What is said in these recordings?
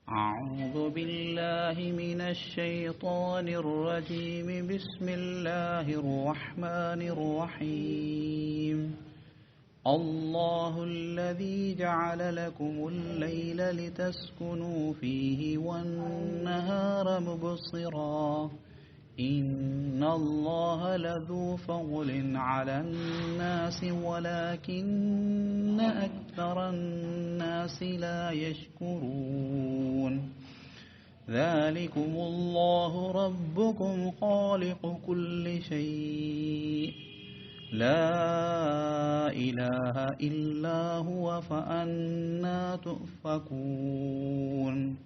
أعوذ بالله من الشيطان الرجيم. بسم الله الرحمن الرحيم. الله الذي جعل لكم الليل لتسكنوا فيه والنهار مبصرا إن الله لذو فضل على الناس ولكن أكثر الناس لا يشكرون. ذلكم الله ربكم خالق كل شيء لا إله إلا هو فأنى تؤفكون.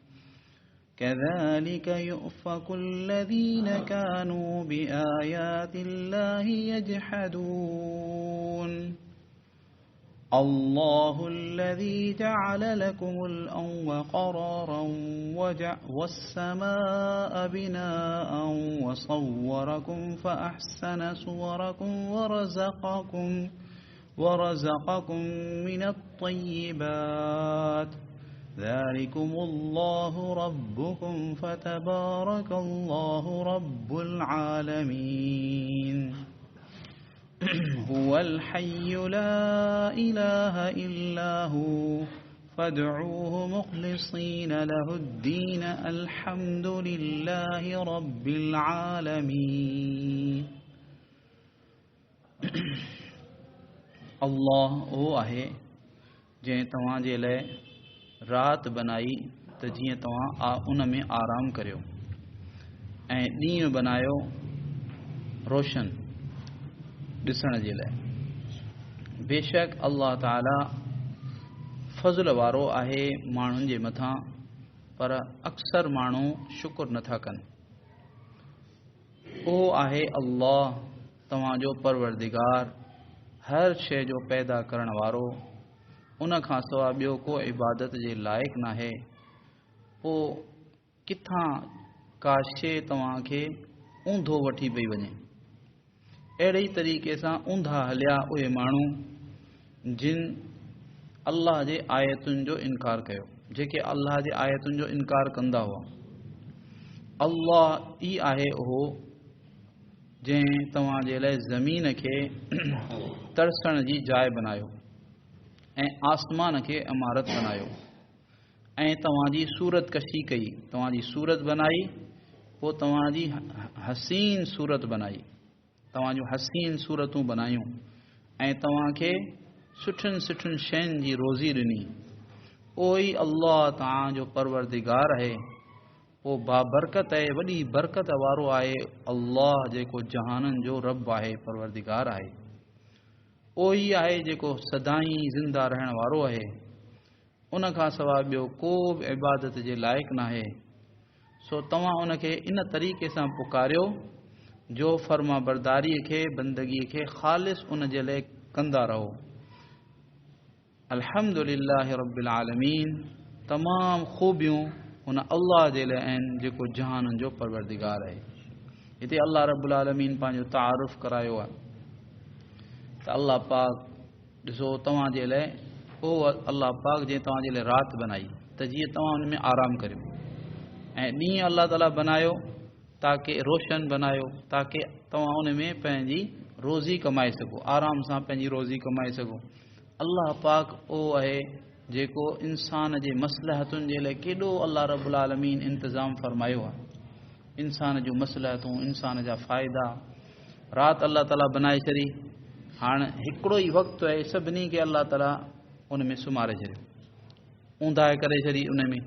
كذلك يؤفك الذين كانوا بآيات الله يجحدون. الله الذي جعل لكم الأرض قرارا والسماء بناء وصوركم فأحسن صوركم ورزقكم من الطيبات. ذلكم الله ربكم فتبارك الله رب العالمين. هو الحي لا إله إلا هو فادعوه مخلصين له الدين الحمد لله رب العالمين. अल्लाह वो आहे जंहिं तव्हांजे लाइ रात बनाई त जीअं तव्हां उन में आराम करियो ऐं ॾींहुं बनायो रोशन ॾिसण जे लाइ। बेशक अल्लाह ताला फज़ल वारो आहे माण्हुनि जे मथां, पर अक्सर माण्हू शुक्र नथा कनि। उहो आहे अल्लाह तव्हांजो परवरदिगार, हर शइ जो पैदा करण वारो, उन खां सवाइ ॿियो को इबादत जे लाइक़ नाहे। पोइ किथां का शइ तव्हांखे ऊंधो वठी पई वञे। अहिड़े ई तरीक़े सां ऊंधा हलिया उहे माण्हू जिन अल्लाह जे आयतुनि जो इनकार कयो, जेके अल्लाह जे आयतुनि जो इनकार कंदा हुआ। अल्लाह ई आहे उहो जंहिं तव्हांजे लाइ ज़मीन खे तरसण जी जाइ बनायो ऐं आसमान खे इमारत बनायो ऐं तव्हांजी सूरत कशी कई, तव्हांजी सूरत बनाई, पोइ तव्हांजी हसीन सूरत बनाई, तव्हांजूं हसीन सूरतूं बनायूं ऐं तव्हांखे सुठियुनि सुठियुनि शयुनि जी रोज़ी ॾिनी। उहो ई अल्लाह तव्हांजो परवरदिगार आहे। पोइ बाबरकत आहे, वॾी बरकत वारो आहे अल्लाह जेको जहाननि जो रब आहे, परवरदिगार आहे। उहो ई आहे जेको सदाई ज़िंदा रहण वारो आहे। उन खां सवाइ ॿियो को बि इबादत जे लाइक़ नाहे। सो तव्हां उनखे इन तरीक़े सां पुकारियो जो फर्मा बरदारीअ खे, बंदगीअ खे ख़ालिस उन जे लाइ कंदा रहो। अल्हम्दुलिल्लाह रब्बिल आलमीन। तमामु ख़ूबियूं उन अल्लाह जे लाइ आहिनि जेको जहाननि जो परवरदिगार आहे। हिते अल्लाह रब्बुल आलमीन पंहिंजो तारुफ़ करायो आहे त अल्लाह पाक ॾिसो तव्हांजे लाइ उहो अल्लाह पाक जंहिं तव्हांजे लाइ राति बनाई त जीअं तव्हां उन में आराम करियो, ऐं ॾींहुं अल्लाह ताला बनायो ताकी रोशन बनायो ताकी तव्हां उन में पंहिंजी रोज़ी कमाए सघो, आराम सां पंहिंजी रोज़ी कमाए सघो। अल्लाह पाक उहो आहे जेको इंसान जे मसलहतुनि जे लाइ केॾो अल्लाह रब्बुल आलमीन इंतज़ाम फरमायो आहे। इंसान जूं मसलहतूं, इंसान जा फ़ाइदा। राति अल्लाह ताला बनाए छॾी, हाणे हिकिड़ो ई वक़्तु आहे, सभिनी खे अल्लाह ताला उन में सुम्हारे छॾियो, ऊंधाए करे छॾी उन में,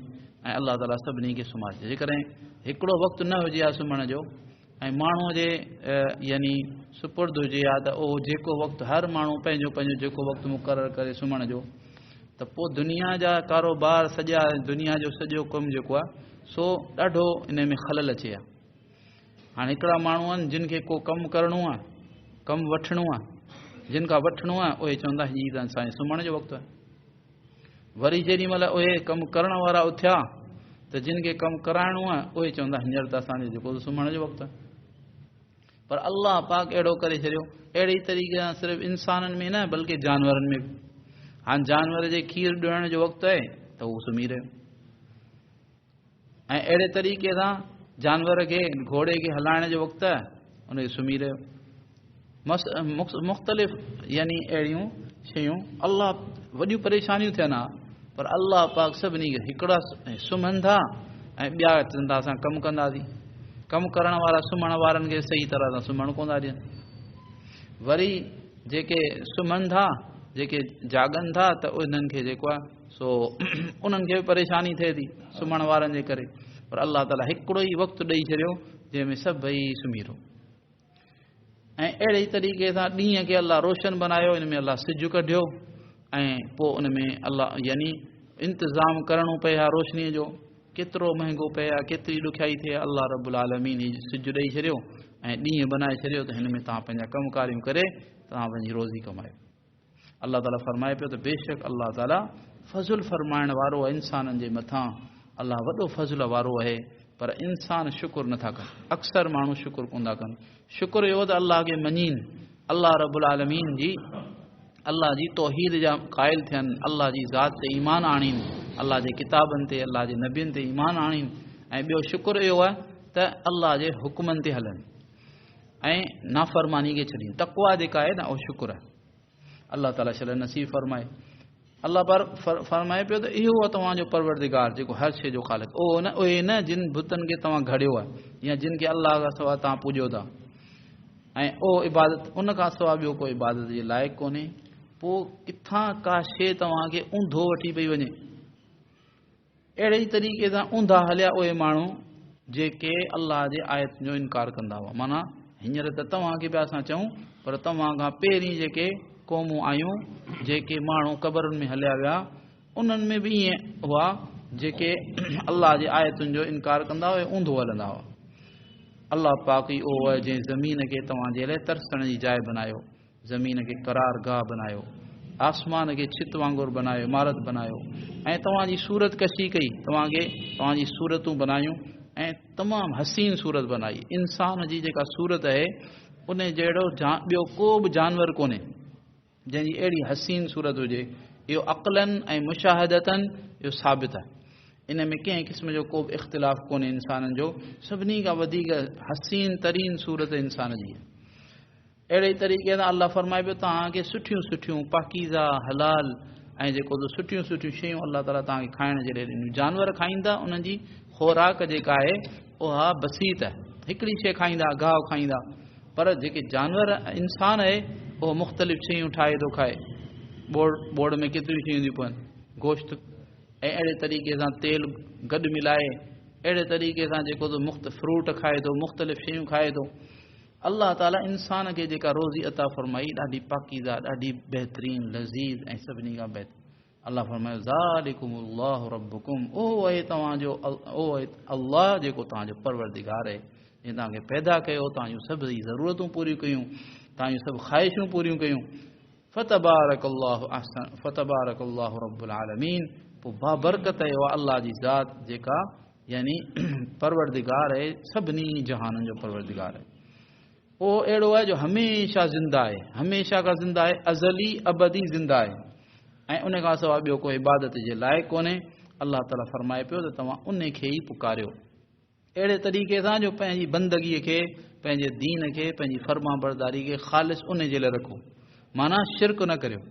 ऐं अल्लाह ताला सभिनी खे सुम्हारे छॾियो। जेकॾहिं हिकिड़ो वक़्तु न हुजे हा सुम्हण जो ऐं माण्हूअ जे यानी सुपुर्द हुजे हा त उहो जेको वक़्तु हर माण्हू पंहिंजो पंहिंजो जेको वक़्तु मुक़ररु करे सुम्हण जो, त पोइ दुनिया जा कारोबार सॼा, दुनिया जो सॼो कमु जेको आहे सो ॾाढो इन में ख़लल अचे हा। हाणे हिकिड़ा माण्हू आहिनि जिन खे को कमु करिणो आहे, कमु वठिणो आहे, जिन खां वठिणो आहे उहे चवंदा हीअ त असांजे सुम्हण जो वक़्तु आहे। वरी जेॾी महिल उहे कमु करण वारा उथिया त जिन खे कमु कराइणो आहे उहे चवंदा हींअर त असांजे जेको सुम्हण जो वक़्तु आहे। पर अल्लाह पाक अहिड़ो करे छॾियो। अहिड़ी तरीक़े सां सिर्फ़ु इंसाननि में न बल्कि जानवरनि में बि। हाणे जानवर जे खीर ॾियण जो वक़्तु आहे त उहो सुम्ही रहियो, ऐं अहिड़े तरीक़े सां जानवर खे घोड़े खे हलाइण जो वक़्तु उनखे सुम्ही रहियो। मुख़्तलिफ़ यानी अहिड़ियूं शयूं अलाह वॾियूं परेशानियूं थियनि हा, पर अलाह पाक सभिनी खे हिकिड़ा सुम्हनि था ऐं ॿिया चवंदा असां कमु कंदासीं। कमु करण वारा सुम्हण वारनि खे सही तरह सां सुम्हणु कोन था ॾियनि। वरी जेके सुम्हनि था, जेके जागनि था, त उन्हनि खे जेको आहे सो उन्हनि खे बि परेशानी थिए थी सुम्हण वारनि जे करे। पर अलाह ताला हिकिड़ो ई वक़्तु ॾेई छॾियो जंहिंमें सभई सुम्ही रहो। ऐं अहिड़े ई तरीक़े सां ॾींहं खे अलाह रोशन बनायो, इन में अलाह सिज कढियो ऐं पोइ उन में अलाह यानी इंतज़ाम करिणो पए हा रोशनीअ जो। केतिरो महांगो पए हा, केतिरी ॾुखियाई थिए, अलाह रब्बुल आलमीन ही सिज ॾेई छॾियो ऐं ॾींहं बनाए छॾियो त हिन में तव्हां पंहिंजा कमकारियूं करे तव्हां पंहिंजी रोज़ी कमायो। अलाह ताला फरमाए पियो त बेशक अलाह ताला फज़ुल फरमाइण वारो आहे इंसाननि जे मथां। अलाह वॾो फज़ुल वारो आहे, पर इंसान शुकुर नथा कनि। अक्सर माण्हू शुकुर कोन था कनि। शुकुर इहो त अलाह खे मञीनि, अलाह रब्बुल आलमीन जी अलाह जी तौहीद जा क़ाइल थियनि, अलाह जी ज़ात ते ईमान आणीनि, अलाह जे किताबनि ते अलाह जे नबियनि ते ईमान आणीनि। ऐं ॿियो शुकुर इहो आहे त अलाह जे हुकुमनि ते हलनि ऐं नाफ़रमानी खे छॾीनि। तक़वा जेका आहे न उहो शुकुर आहे। अलाह ताला शल नसीब फरमाए। अलाह पर फरमाए पियो त इहो आहे तव्हांजो परवरदिगार जेको हर शइ जो ख़ालिक़। उहे न जिन बुतनि खे तव्हां घड़ियो आहे या जिन खे अलाह खां सवाइ तव्हां पूॼो था, ऐं उहो इबादत उन खां सवाइ ॿियो कोई इबादत जे लाइक़ु कोन्हे। पोइ किथां का शइ तव्हांखे ऊंधो वठी पई वञे। अहिड़े ई तरीक़े सां ऊंधा हलिया उहे माण्हू जेके अलाह जे आयतुनि जो इनकार कंदा हुआ। माना हींअर त तव्हांखे पिया असां चऊं, पर तव्हां खां पहिरीं जेके क़ौमूं आयूं, जेके माण्हू क़बरुनि में हलिया विया, उन्हनि में बि ईअं हुआ जेके अलाह जे आयतुनि जो इनकार कंदा हुआ, ऊंधो हलंदा हुआ। अलाह पाक ई उहो आहे जंहिं ज़मीन खे तव्हांजे लाइ तरसण जी जाइ बनायो, ज़मीन खे करार गाह बनायो, आसमान खे छित वांगुरु बनायो, इमारत बनायो, ऐं तव्हांजी सूरत कशी कई, तव्हांजी सूरतूं बनायूं ऐं तमामु हसीन सूरत बनाई। इंसान जी जेका सूरत आहे उन जहिड़ो ॿियो को बि जानवर कोन्हे जंहिंजी अहिड़ी हसीन सूरत हुजे। इहो अक़लनि ऐं मुशाहदतनि इहो साबित आहे। इन में कंहिं क़िस्म जो को बि इख़्तिलाफ़ कोन्हे इंसाननि जो। सभिनी खां वधीक हसीन तरीन सूरत इंसान जी आहे। अहिड़े ई तरीक़े सां अलाह फरमाए पियो तव्हांखे सुठियूं सुठियूं पाकीज़ा हलाल ऐं जेको सुठियूं सुठियूं शयूं अलाह ताला तव्हांखे खाइण जे लाइ ॾिनियूं। जानवर खाईंदा, उन्हनि जी ख़ुराक जेका आहे उहा बसीत आहे। हिकिड़ी शइ खाईंदा, गाहु खाईंदा, पर जेके जानवर इंसान आहे उहो मुख़्तलिफ़ शयूं ठाहे थो खाए। बोड़ में केतिरियूं शयूं थियूं पवनि, गोश्त ऐं अहिड़े तरीक़े सां तेल गॾु मिलाए, अहिड़े तरीक़े सां जेको फ्रूट खाए थो, मुख़्तलिफ़ शयूं खाए थो। अलाह ताला इंसान खे जेका रोज़ी अता फरमाई ॾाढी पाकीज़ा, ॾाढी बहितरीन, लज़ीज़ ऐं सभिनी खां बहितर। अलाह फरमायो ज़ालिकुमुल्लाहु रब्बुकुम, उहो आहे तव्हांजो, उहो आहे अलाह जेको तव्हांजो परवरदिगार आहे, जंहिं तव्हांखे पैदा कयो, तव्हांजूं सभु ज़रूरतूं पूरियूं कयूं, तव्हांजूं सभु ख़्वाहिशूं पूरियूं कयूं। फतबारकल्लाहु रब्बुल आलमीन। पोइ बाबरकत आहे उहा अलाह जी ज़ात जेका यानी परवरदिगार आहे, सभिनी जहाननि जो परवरदिगार आहे। उहो अहिड़ो आहे जो हमेशह ज़िंदा आहे, हमेशह खां ज़िंदा आहे, अज़ली अबदी ज़िंदा आहे ऐं उन खां सवाइ ॿियो कोई इबादत जे लाइक़ु कोन्हे। अलाह ताला फरमाए पियो त तव्हां उन खे ई पुकारियो अहिड़े तरीक़े सां जो पंहिंजी बंदगीअ खे, पंहिंजे दीन खे, पंहिंजी फर्मा बरदारी खे ख़ालिस उन जे लाइ रखो, माना शिरक न करियो।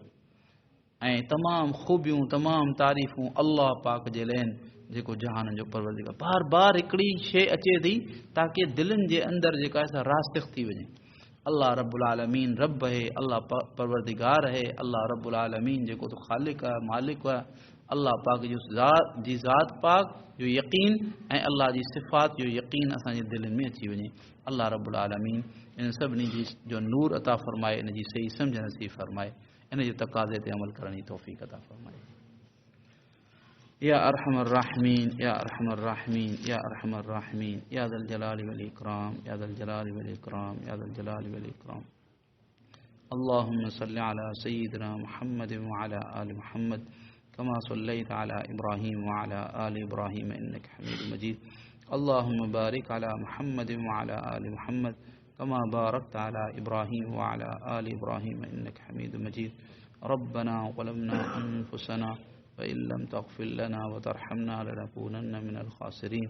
ऐं तमामु ख़ूबियूं, तमामु तारीफ़ूं अलाह पाक जे लाइ आहिनि जेको जहाननि जो परवरदिगार। बार बार हिकिड़ी शइ अचे थी ताकी दिलनि जे अंदरि जेका आहे सा रासिख़ थी वञे। अलाह रब्बुल आलमीन रब आहे, अलाह परवरदिगार आहे, अलाह रब्बुल आलमीन जेको तो ख़ालिक़ आहे, मालिक आहे। अलाह पाक जो ज़ात पाक जो यकीन ऐं अलाह जी सिफ़ात जो यकीन असांजे दिलनि में अची वञे। अलाह रब्बुल आलमीन इन सभिनी जी जो नूर अता फ़रमाए, इन जी सही सम्झ नसीब फ़रमाए, इन जे तक़ाज़े ते अमल करण जी तौफ़ीक़ अता फ़रमाए। या अरहमर राहिमीन, या अरहमर राहिमीन, या अरहमर राहिमीन, या ज़ल जलाली वल इकराम, या ज़ल जलाली वल इकराम, या ज़ल जलाली वल इकराम। अल्लाहुम्मा सल्लि अला सय्यिदिना मुहम्मद व अला आलि मुहम्मद कमा सल्लैता अला इब्राहीम व अला आलि इब्राहीम इन्नका हमीदुम मजीद। अल्लाहुम्मा बारिक अला मुहम्मद व अला आलि मुहम्मद कमा बारकता अला इब्राहीम व अला आलि इब्राहीम इन्नका हमीदुम मजीद। रब्बना ज़लमना अनफुसना व फ़इन लम तग़फ़िर लना व तरहमना लनकूनन्न मिनल ख़ासिरीन।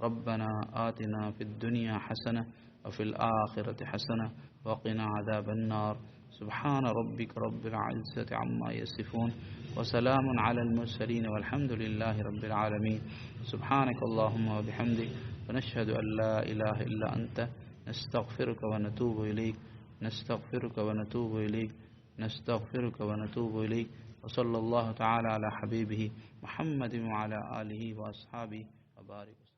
रब्बना आतिना फ़िद दुनिया हसनह व फ़िल आखिरति हसनह व क़िना अज़ाबन्नार। सुब्हान रब्बिक रब्बिल इज़्ज़ति अम्मा यसिफ़ून व सलामुन अलल मुरसलीन वल्हम्दुलिल्लाहि रब्बिल आलमीन। सुब्हानकल्लाहुम्मा व बिहम्दिक व नशहदु अन ला इलाहा इल्ला अंत नस्तग़फ़िरुका व नतूबु इलैक नस्तग़फ़िरुका व नतूबु इलैक नस्तग़फ़िरुका व नतूबु इलैक। व सल्लल्लाहु तआला अला हबीबिही मुहम्मदिन व अला आलिहि व अस्हाबिही व बारिक।